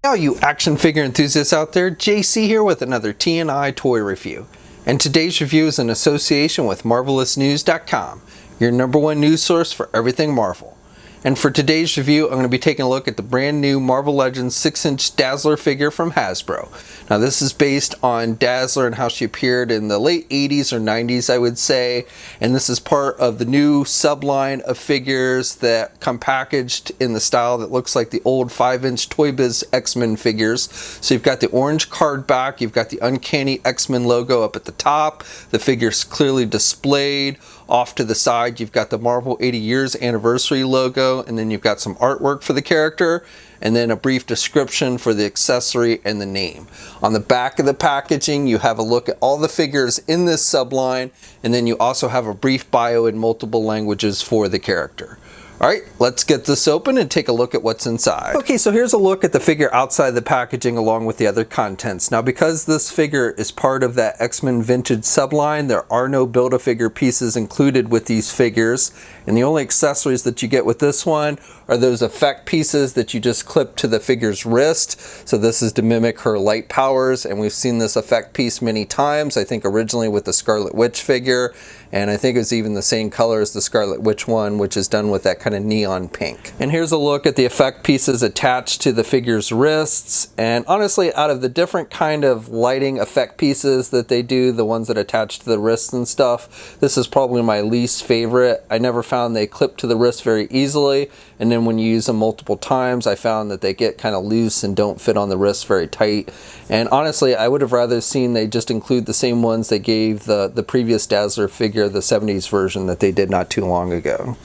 Now you action figure enthusiasts out there, JC here with another T&I toy review. And today's review is in association with MarvelousNews.com, your #1 news source for everything Marvel. And for today's review, I'm going to be taking a look at the brand new Marvel Legends 6-inch Dazzler figure from Hasbro. Now this is based on Dazzler and how she appeared in the late 80s or 90s, I would say. And this is part of the new subline of figures that come packaged in the style that looks like the old 5-inch Toy Biz X-Men figures. So you've got the orange card back, you've got the uncanny X-Men logo up at the top, the figure's clearly displayed. Off to the side, you've got the Marvel 80 years anniversary logo, and then you've got some artwork for the character, and then a brief description for the accessory and the name. On the back of the packaging, you have a look at all the figures in this subline, and then you also have a brief bio in multiple languages for the character. Alright, let's get this open and take a look at what's inside. Okay, so here's a look at the figure outside the packaging along with the other contents. Now because this figure is part of that X-Men Vintage subline, there are no Build-A-Figure pieces included with these figures, and the only accessories that you get with this one are those effect pieces that you just clip to the figure's wrist. So this is to mimic her light powers, and we've seen this effect piece many times, I think originally with the Scarlet Witch figure, and I think it's even the same color as the Scarlet Witch one, which is done with that kind of neon pink. And here's a look at the effect pieces attached to the figure's wrists, and honestly, out of the different kind of lighting effect pieces that they do, the ones that attach to the wrists and stuff, this is probably my least favorite. I never found they clip to the wrist very easily, and then when you use them multiple times, I found that they get kind of loose and don't fit on the wrist very tight. And honestly, I would have rather seen they just include the same ones they gave the previous Dazzler figure, the 70s version that they did not too long ago.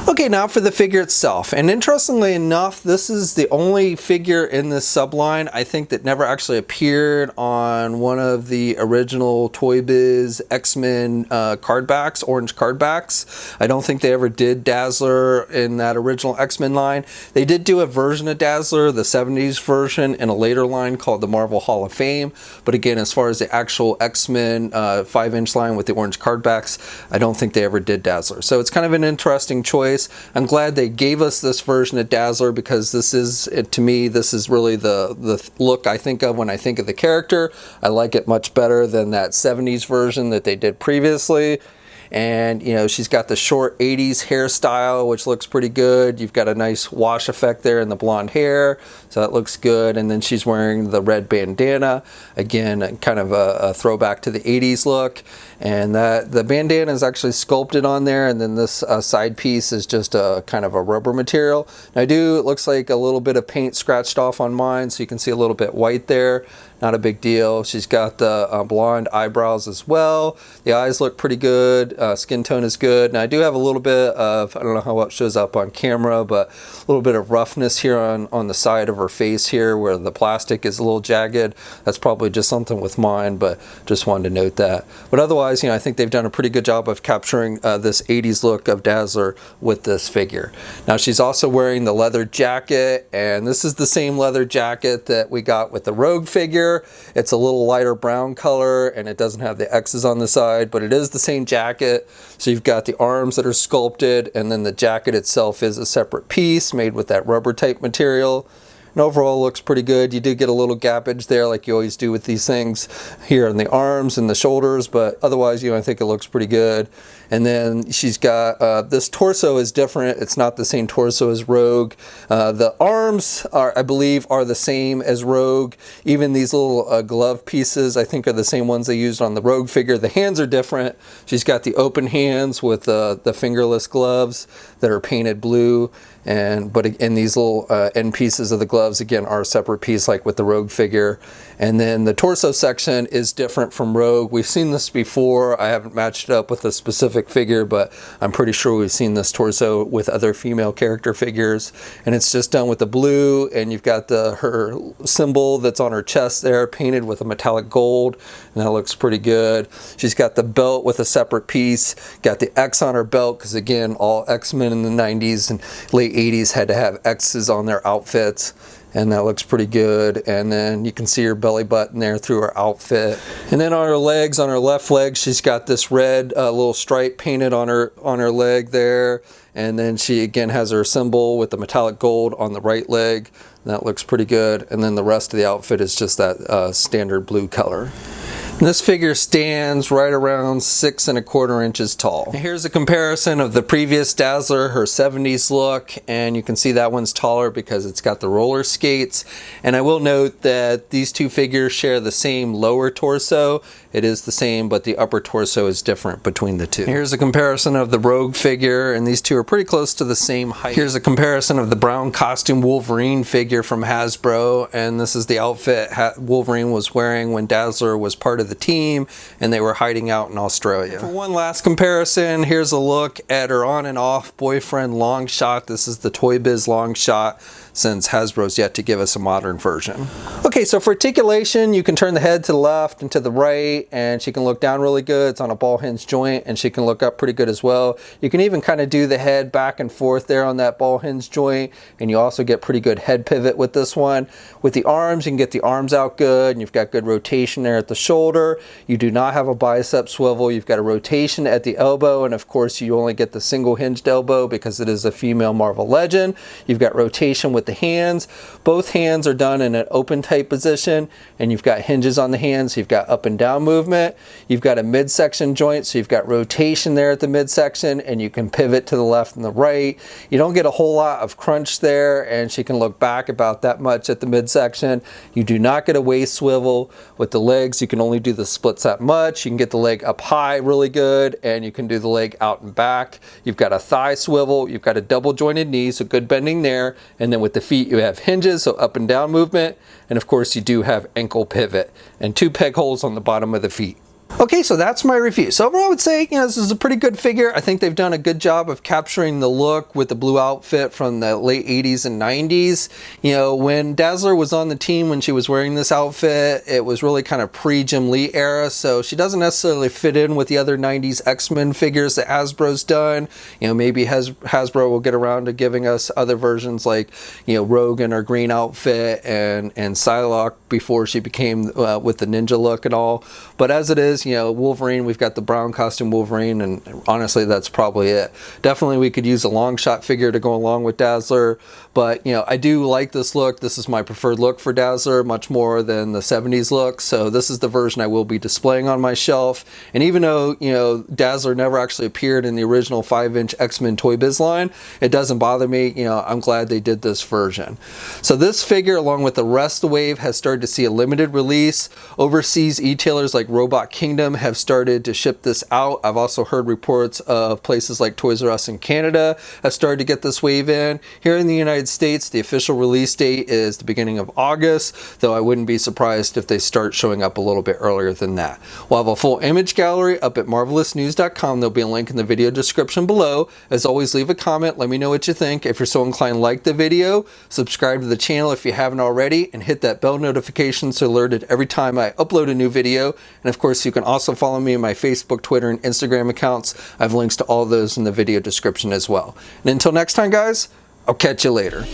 Okay, now for the figure itself, and interestingly enough, this is the only figure in this subline I think that never actually appeared on one of the original Toy Biz X-Men card backs, orange card backs. I don't think they ever did Dazzler in that original X-Men line. They did do a version of Dazzler, the 70s version, in a later line called the Marvel Hall of Fame, but again, as far as the actual X-Men 5-inch line with the orange card backs, I don't think they ever did Dazzler. So it's kind of an interesting choice. I'm glad they gave us this version of Dazzler because this is, to me, this is really the look I think of when I think of the character. I like it much better than that 70s version that they did previously. And you know, she's got the short 80s hairstyle, which looks pretty good. You've got a nice wash effect there in the blonde hair, so that looks good. And then she's wearing the red bandana, again kind of a throwback to the 80s look. And the bandana is actually sculpted on there, and then this side piece is just a kind of a rubber material. Now it looks like a little bit of paint scratched off on mine, so you can see a little bit white there. Not a big deal. She's got the blonde eyebrows as well. The eyes look pretty good. Skin tone is good. Now I do have a little bit of, I don't know how it shows up on camera, but a little bit of roughness here on the side of her face here where the plastic is a little jagged. That's probably just something with mine, but just wanted to note that. But otherwise, you know, I think they've done a pretty good job of capturing this 80s look of Dazzler with this figure. Now she's also wearing the leather jacket, and this is the same leather jacket that we got with the Rogue figure. It's a little lighter brown color, and it doesn't have the X's on the side, but it is the same jacket. So you've got the arms that are sculpted, and then the jacket itself is a separate piece made with that rubber type material. And overall looks pretty good. You do get a little gappage there like you always do with these things here on the arms and the shoulders, but otherwise, you know, I think it looks pretty good. And then she's got, this torso is different. It's not the same torso as Rogue. The arms are, I believe, are the same as Rogue. Even these little glove pieces, I think, are the same ones they used on the Rogue figure. The hands are different. She's got the open hands with the fingerless gloves that are painted blue. But in these little end pieces of the gloves, again, are a separate piece like with the Rogue figure. And then the torso section is different from Rogue. We've seen this before. I haven't matched it up with a specific figure, but I'm pretty sure we've seen this torso with other female character figures. And it's just done with the blue, and you've got her symbol that's on her chest there painted with a metallic gold, and that looks pretty good. She's got the belt with a separate piece, got the X on her belt, because again, all X-Men in the 90s and late 80s had to have X's on their outfits. and that looks pretty good. And then you can see her belly button there through her outfit. And then on her legs, on her left leg, she's got this red little stripe painted on her leg there. And then she again has her symbol with the metallic gold on the right leg. That looks pretty good. And then the rest of the outfit is just that standard blue color. And this figure stands right around 6 1/4 inches tall. And here's a comparison of the previous Dazzler, her 70s look, and you can see that one's taller because it's got the roller skates. And I will note that these two figures share the same lower torso. It is the same, but the upper torso is different between the two. Here's a comparison of the Rogue figure, and these two are pretty close to the same height. Here's a comparison of the brown costume Wolverine figure from Hasbro, and this is the outfit Wolverine was wearing when Dazzler was part of the team and they were hiding out in Australia. For one last comparison, here's a look at her on and off boyfriend long shot. This is the Toy Biz long shot, since Hasbro's yet to give us a modern version. Okay, so for articulation, you can turn the head to the left and to the right, and she can look down really good. It's on a ball hinge joint, and she can look up pretty good as well. You can even kind of do the head back and forth there on that ball hinge joint, and you also get pretty good head pivot with this one. With the arms, you can get the arms out good, and you've got good rotation there at the shoulder. You do not have a bicep swivel. You've got a rotation at the elbow, and of course, you only get the single hinged elbow because it is a female Marvel Legend. You've got rotation with the hands. Both hands are done in an open type position, and you've got hinges on the hands. You've got up and down movement. You've got a midsection joint, so you've got rotation there at the midsection, and you can pivot to the left and the right. You don't get a whole lot of crunch there, and she can look back about that much at the midsection. You do not get a waist swivel. With the legs, you can only do the splits that much. You can get the leg up high really good, and you can do the leg out and back. You've got a thigh swivel. You've got a double jointed knee, so good bending there. And then with the feet, you have hinges, so up and down movement. And of course, you do have ankle pivot and 2 peg holes on the bottom of the feet. Okay, so that's my review. So overall, I would say, this is a pretty good figure. I think they've done a good job of capturing the look with the blue outfit from the late 80s and 90s. When Dazzler was on the team, when she was wearing this outfit, it was really kind of pre-Jim Lee era, so she doesn't necessarily fit in with the other 90s X-Men figures that Hasbro's done. Maybe Hasbro will get around to giving us other versions like, Rogue in her green outfit and Psylocke before she became with the ninja look and all. But as it is, Wolverine, we've got the brown costume Wolverine, and honestly, that's probably it. Definitely, we could use a long shot figure to go along with Dazzler, but, I do like this look. This is my preferred look for Dazzler, much more than the 70s look, so this is the version I will be displaying on my shelf. And even though, Dazzler never actually appeared in the original 5-inch X-Men Toy Biz line, it doesn't bother me. I'm glad they did this version. So this figure, along with the rest of the wave, has started to see a limited release. Overseas e-tailers like Robot Kingdom have started to ship this out. I've also heard reports of places like Toys R Us in Canada have started to get this wave in. Here in the United States, the official release date is the beginning of August, though I wouldn't be surprised if they start showing up a little bit earlier than that. We'll have a full image gallery up at marvelousnews.com. There'll be a link in the video description below. As always, leave a comment. Let me know what you think. If you're so inclined, like the video, subscribe to the channel if you haven't already, and hit that bell notification so alerted every time I upload a new video. And of course, you can also follow me on my Facebook, Twitter, and Instagram accounts. I have links to all of those in the video description as well. And until next time, guys, I'll catch you later.